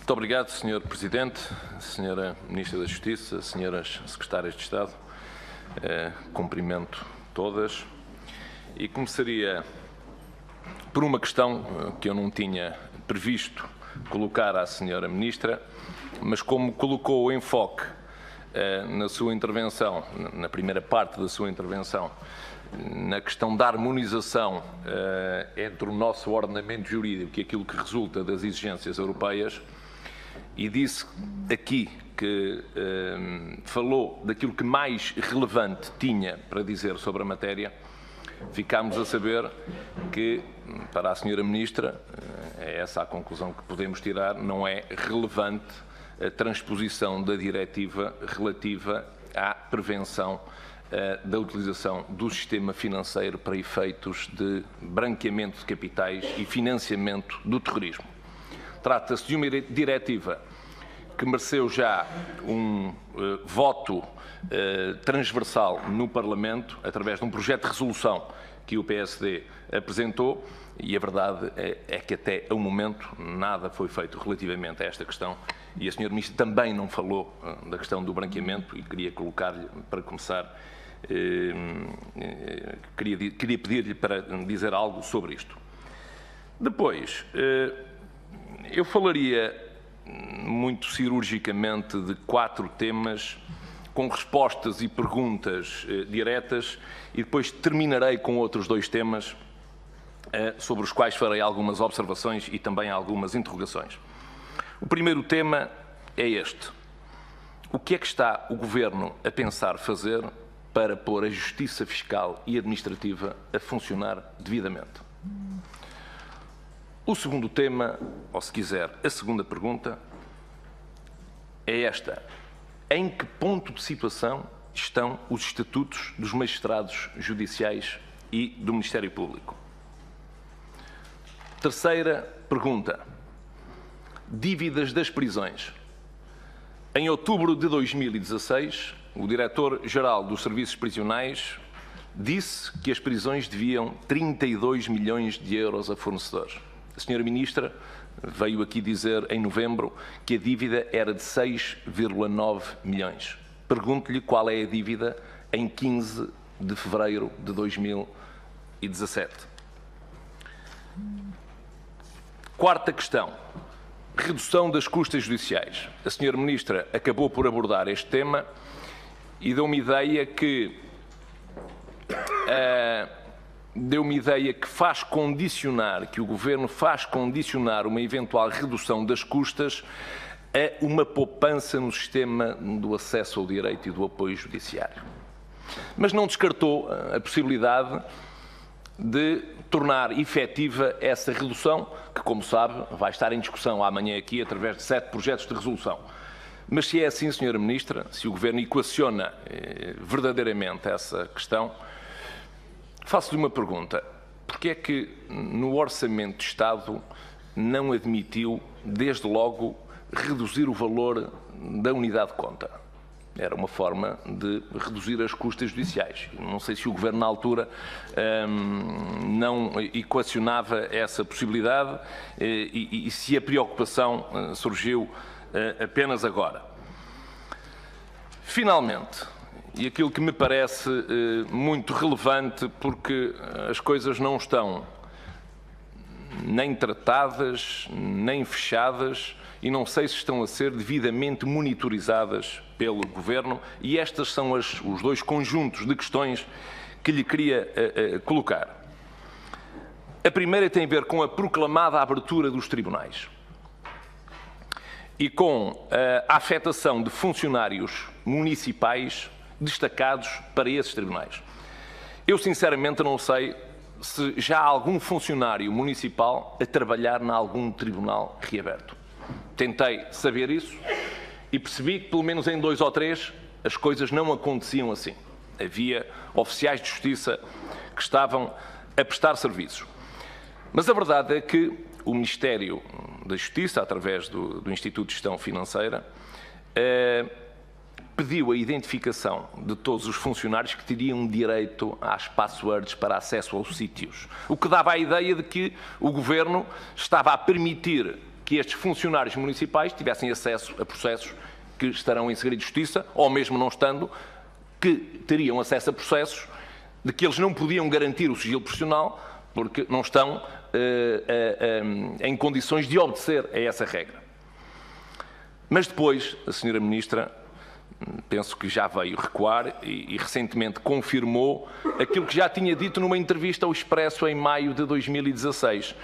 Muito obrigado, Sr. Presidente, Sra. Ministra da Justiça, Sras. Secretárias de Estado. Cumprimento todas e começaria por uma questão que eu não tinha previsto colocar à Sra. Ministra, mas como colocou o enfoque na sua intervenção, na primeira parte da sua intervenção, na questão da harmonização entre o nosso ordenamento jurídico e aquilo que resulta das exigências europeias, e disse aqui que falou daquilo que mais relevante tinha para dizer sobre a matéria, ficámos a saber que, para a Sra. Ministra, é essa a conclusão que podemos tirar, não é relevante a transposição da diretiva relativa à prevenção da utilização do sistema financeiro para efeitos de branqueamento de capitais e financiamento do terrorismo. Trata-se de uma diretiva que mereceu já um voto transversal no Parlamento, através de um projeto de resolução que o PSD apresentou, e a verdade é que até ao momento nada foi feito relativamente a esta questão, e a Sra. Ministra também não falou da questão do branqueamento, e queria colocar-lhe, para começar, queria pedir-lhe para dizer algo sobre isto. Depois, eu falaria muito cirurgicamente de 4 temas com respostas e perguntas diretas e depois terminarei com outros 2 temas sobre os quais farei algumas observações e também algumas interrogações. O primeiro tema é este. O que é que está o Governo a pensar fazer para pôr a justiça fiscal e administrativa a funcionar devidamente? O segundo tema, ou se quiser, a segunda pergunta, é esta. Em que ponto de situação estão os estatutos dos magistrados judiciais e do Ministério Público? Terceira pergunta. Dívidas das prisões. Em outubro de 2016, o Diretor-Geral dos Serviços Prisionais disse que as prisões deviam 32 milhões de euros a fornecedores. A Sra. Ministra veio aqui dizer em novembro que a dívida era de 6,9 milhões. Pergunto-lhe qual é a dívida em 15 de fevereiro de 2017. Quarta questão. Redução das custas judiciais. A Sra. Ministra acabou por abordar este tema e deu-me ideia que faz condicionar, que o Governo faz condicionar uma eventual redução das custas a uma poupança no sistema do acesso ao direito e do apoio judiciário. Mas não descartou a possibilidade de tornar efetiva essa redução, que, como sabe, vai estar em discussão amanhã aqui através de 7 projetos de resolução. Mas se é assim, Sra. Ministra, se o Governo equaciona verdadeiramente essa questão, faço-lhe uma pergunta. Porquê é que no Orçamento de Estado não admitiu, desde logo, reduzir o valor da unidade de conta? Era uma forma de reduzir as custas judiciais. Não sei se o Governo, na altura, não equacionava essa possibilidade e se a preocupação surgiu apenas agora. Finalmente, e aquilo que me parece muito relevante, porque as coisas não estão nem tratadas, nem fechadas, e não sei se estão a ser devidamente monitorizadas pelo Governo, e estes são os 2 conjuntos de questões que lhe queria colocar. A primeira tem a ver com a proclamada abertura dos tribunais e com a afetação de funcionários municipais destacados para esses tribunais. Eu, sinceramente, não sei se já há algum funcionário municipal a trabalhar em algum tribunal reaberto. Tentei saber isso e percebi que, pelo menos em 2 ou 3, as coisas não aconteciam assim. Havia oficiais de justiça que estavam a prestar serviços. Mas a verdade é que o Ministério da Justiça, através do Instituto de Gestão Financeira, pediu a identificação de todos os funcionários que teriam direito às passwords para acesso aos sítios, o que dava a ideia de que o Governo estava a permitir que estes funcionários municipais tivessem acesso a processos que estarão em segredo de justiça, ou mesmo não estando, que teriam acesso a processos de que eles não podiam garantir o sigilo profissional porque não estão em condições de obedecer a essa regra. Mas depois, a Sra. Ministra, penso que já veio recuar e recentemente confirmou aquilo que já tinha dito numa entrevista ao Expresso em maio de 2016,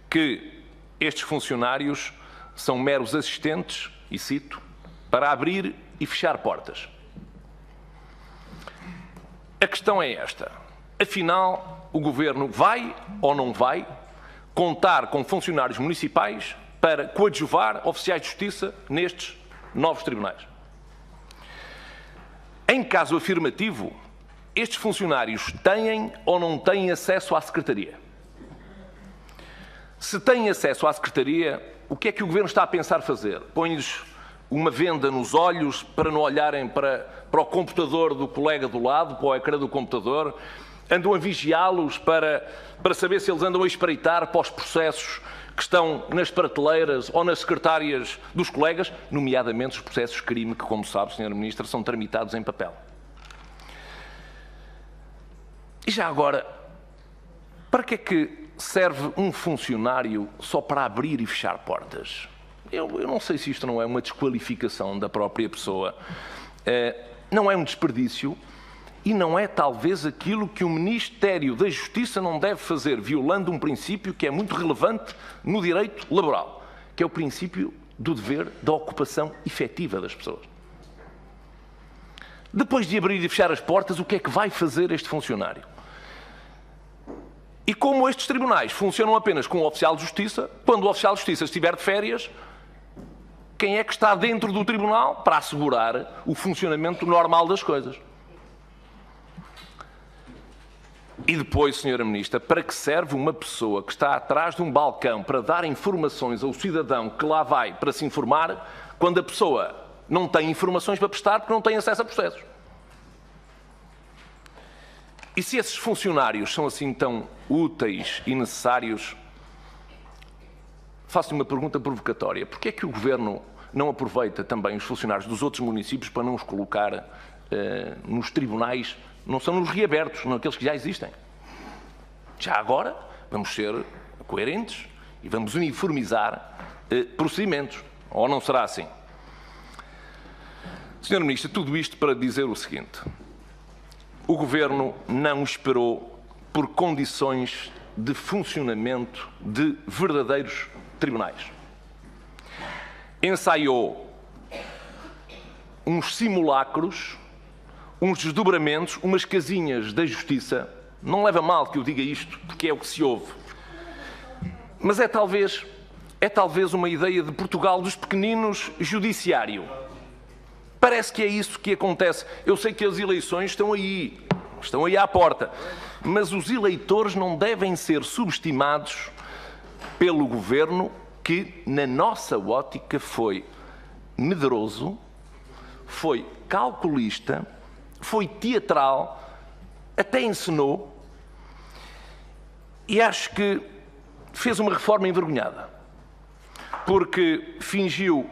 que estes funcionários são meros assistentes, e cito, para abrir e fechar portas. A questão é esta. Afinal, o Governo vai ou não vai contar com funcionários municipais para coadjuvar oficiais de justiça nestes novos tribunais? Em caso afirmativo, estes funcionários têm ou não têm acesso à Secretaria? Se têm acesso à Secretaria, o que é que o Governo está a pensar fazer? Põe-lhes uma venda nos olhos para não olharem para o computador do colega do lado, para o ecrã do computador? Andam a vigiá-los para saber se eles andam a espreitar para os processos que estão nas prateleiras ou nas secretárias dos colegas, nomeadamente os processos de crime que, como sabe, Sra. Ministra, são tramitados em papel. E já agora, para que é que serve um funcionário só para abrir e fechar portas? Eu não sei se isto não é uma desqualificação da própria pessoa. Não é um desperdício e não é talvez aquilo que o Ministério da Justiça não deve fazer, violando um princípio que é muito relevante no direito laboral, que é o princípio do dever da ocupação efetiva das pessoas. Depois de abrir e fechar as portas, o que é que vai fazer este funcionário? E como estes tribunais funcionam apenas com o oficial de justiça, quando o oficial de justiça estiver de férias, quem é que está dentro do tribunal para assegurar o funcionamento normal das coisas? E depois, Sra. Ministra, para que serve uma pessoa que está atrás de um balcão para dar informações ao cidadão que lá vai para se informar, quando a pessoa não tem informações para prestar porque não tem acesso a processos? E se esses funcionários são assim tão úteis e necessários, faço-lhe uma pergunta provocatória. Porquê é que o Governo não aproveita também os funcionários dos outros municípios para não os colocar nos tribunais, não são nos reabertos, não aqueles que já existem? Já agora, vamos ser coerentes e vamos uniformizar procedimentos. Ou não será assim? Sr. Ministro, tudo isto para dizer o seguinte. O Governo não esperou por condições de funcionamento de verdadeiros tribunais. Ensaiou uns simulacros, uns desdobramentos, umas casinhas da Justiça. Não leva mal que eu diga isto, porque é o que se ouve. Mas é talvez uma ideia de Portugal dos pequeninos judiciário. Parece que é isso que acontece. Eu sei que as eleições estão aí à porta, mas os eleitores não devem ser subestimados pelo Governo, que, na nossa ótica, foi medroso, foi calculista, foi teatral, até encenou, e acho que fez uma reforma envergonhada, porque fingiu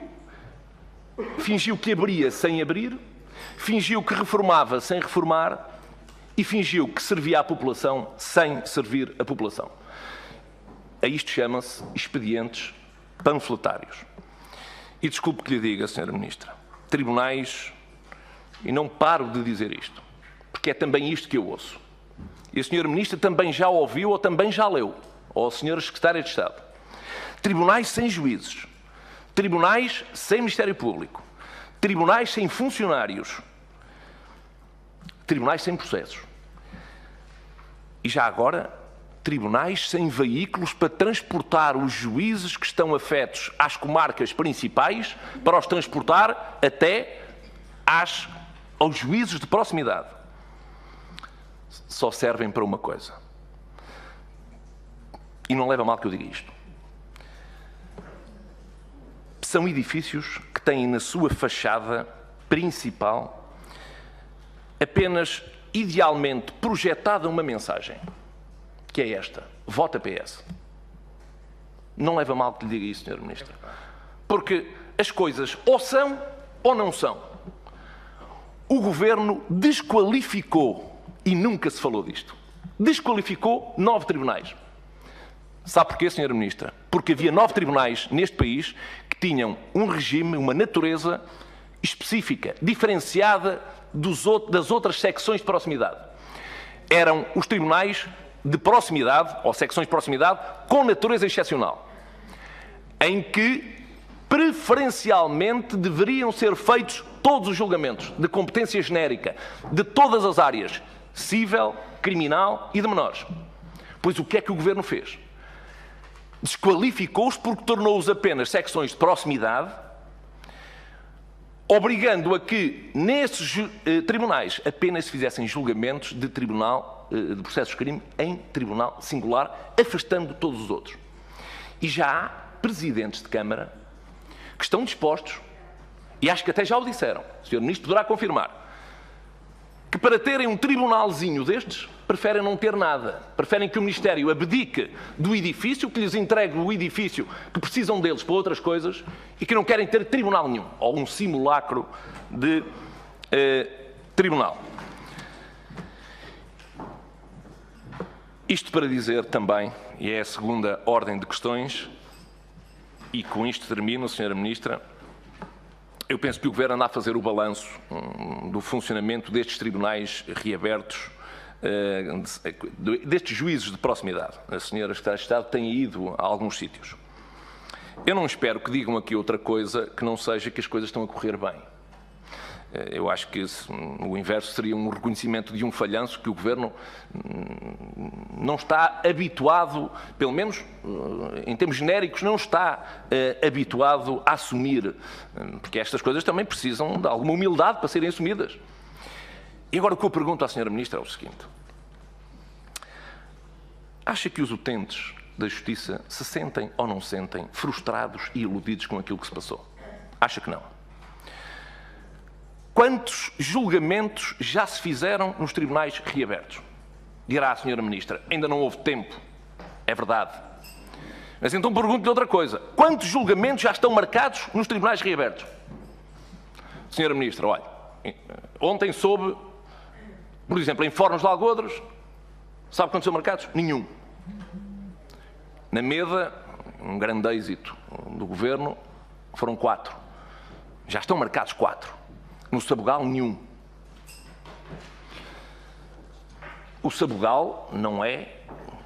que abria sem abrir, fingiu que reformava sem reformar e fingiu que servia à população sem servir a população. A isto chama-se expedientes panfletários. E desculpe que lhe diga, Sra. Ministra, tribunais, e não paro de dizer isto, porque é também isto que eu ouço. E a Sra. Ministra também já ouviu ou também já leu, ou a Sra. Secretária de Estado. Tribunais sem juízes, tribunais sem Ministério Público, tribunais sem funcionários, tribunais sem processos. E já agora, tribunais sem veículos para transportar os juízes que estão afetos às comarcas principais, para os transportar até aos juízes de proximidade. Só servem para uma coisa. E não leva mal que eu diga isto. São edifícios que têm na sua fachada principal apenas idealmente projetada uma mensagem, que é esta: vota PS. Não leva mal que lhe diga isso, Sr. Ministro. Porque as coisas ou são ou não são. O Governo desqualificou, e nunca se falou disto, desqualificou 9 tribunais. Sabe porquê, Sra. Ministra? Porque havia 9 tribunais neste país que tinham um regime, uma natureza específica, diferenciada das outras secções de proximidade. Eram os tribunais de proximidade, ou secções de proximidade, com natureza excepcional, em que preferencialmente deveriam ser feitos todos os julgamentos de competência genérica de todas as áreas, cível, criminal e de menores. Pois o que é que o Governo fez? Desqualificou-os porque tornou-os apenas secções de proximidade, obrigando a que nesses tribunais apenas se fizessem julgamentos de tribunal de processos de crime em tribunal singular, afastando todos os outros. E já há presidentes de Câmara que estão dispostos, e acho que até já o disseram, o Sr. Ministro poderá confirmar, que para terem um tribunalzinho destes, preferem não ter nada. Preferem que o Ministério abdique do edifício, que lhes entregue o edifício que precisam deles para outras coisas e que não querem ter tribunal nenhum, ou um simulacro de tribunal. Isto para dizer também, e é a segunda ordem de questões, e com isto termino, Sra. Ministra, eu penso que o Governo anda a fazer o balanço do funcionamento destes tribunais reabertos, destes juízos de proximidade. A Sra. Secretária de Estado tem ido a alguns sítios. Eu não espero que digam aqui outra coisa que não seja que as coisas estão a correr bem. Eu acho que o inverso seria um reconhecimento de um falhanço que o Governo não está habituado, pelo menos em termos genéricos, não está habituado a assumir, porque estas coisas também precisam de alguma humildade para serem assumidas. E agora o que eu pergunto à Sra. Ministra é o seguinte: acha que os utentes da Justiça se sentem ou não sentem frustrados e iludidos com aquilo que se passou? Acha que não? Quantos julgamentos já se fizeram nos tribunais reabertos? Dirá a Sra. Ministra, ainda não houve tempo. É verdade. Mas então pergunto-lhe outra coisa. Quantos julgamentos já estão marcados nos tribunais reabertos? Sra. Ministra, olha, ontem soube, por exemplo, em Fóruns de Algodres, sabe quantos são marcados? Nenhum. Na Meda, um grande êxito do Governo, foram 4. Já estão marcados 4. No Sabugal, nenhum. O Sabugal não é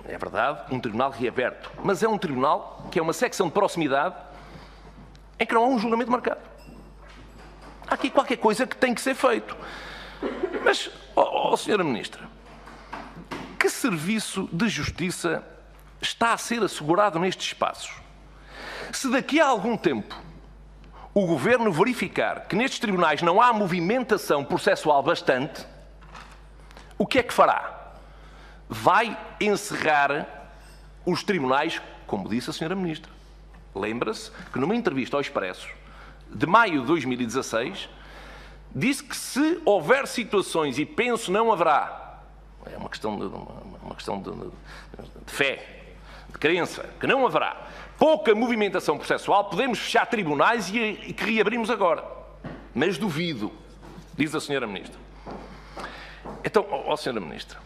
verdade, um tribunal reaberto, mas é um tribunal que é uma secção de proximidade em que não há um julgamento marcado. Há aqui qualquer coisa que tem que ser feito. Mas, Sra. Ministra, que serviço de justiça está a ser assegurado nestes espaços? Se daqui a algum tempo o Governo verificar que nestes tribunais não há movimentação processual bastante, o que é que fará? Vai encerrar os tribunais, como disse a Sra. Ministra. Lembra-se que numa entrevista ao Expresso de maio de 2016, disse que se houver situações, e penso não haverá, é uma questão de fé, de crença, que não haverá pouca movimentação processual, podemos fechar tribunais e que reabrimos agora. Mas duvido, diz a Sra. Ministra. Então, Sra. Ministra,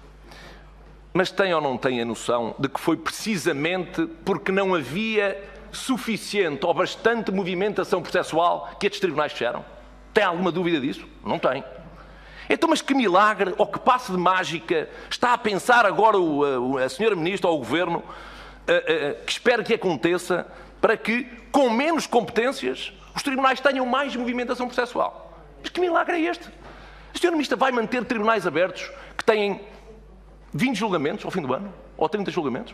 mas tem ou não tem a noção de que foi precisamente porque não havia suficiente ou bastante movimentação processual que estes tribunais fecharam? Tem alguma dúvida disso? Não tem. Então, mas que milagre ou que passe de mágica está a pensar agora a Sra. Ministra ou o Governo que espera que aconteça para que, com menos competências, os tribunais tenham mais movimentação processual? Mas que milagre é este? A Sra. Ministra vai manter tribunais abertos que têm 20 julgamentos ao fim do ano? Ou 30 julgamentos?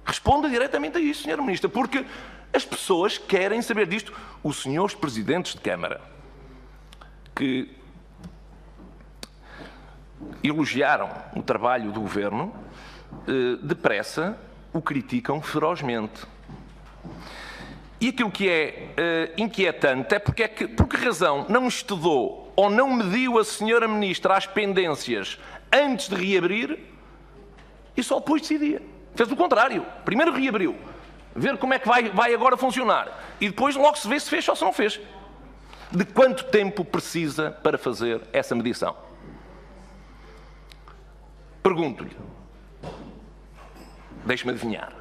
Responda diretamente a isso, Sra. Ministra, porque as pessoas querem saber disto. Os senhores presidentes de Câmara que elogiaram o trabalho do Governo, depressa o criticam ferozmente. E aquilo que é inquietante é por que razão não estudou ou não mediu a Sra. Ministra as pendências antes de reabrir e só depois decidia. Fez o contrário. Primeiro reabriu ver como é que vai agora funcionar. E depois logo se vê se fez ou se não fez. De quanto tempo precisa para fazer essa medição? Pergunto-lhe, deixe-me adivinhar,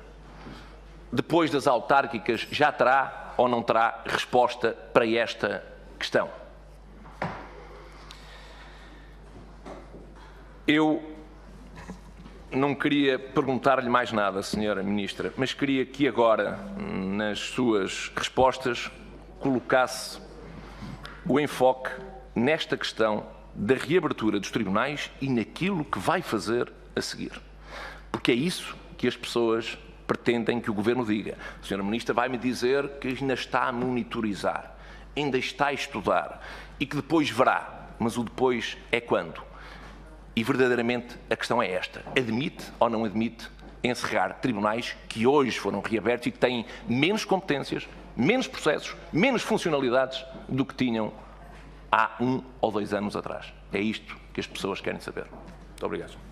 depois das autárquicas já terá ou não terá resposta para esta questão? Eu não queria perguntar-lhe mais nada, Sra. Ministra, mas queria que agora, nas suas respostas, colocasse o enfoque nesta questão da reabertura dos tribunais e naquilo que vai fazer a seguir. Porque é isso que as pessoas pretendem que o Governo diga. A Sra. Ministra vai-me dizer que ainda está a monitorizar, ainda está a estudar e que depois verá. Mas o depois é quando? E verdadeiramente a questão é esta. Admite ou não admite encerrar tribunais que hoje foram reabertos e que têm menos competências, menos processos, menos funcionalidades do que tinham há 1 ou 2 anos atrás? É isto que as pessoas querem saber. Muito obrigado.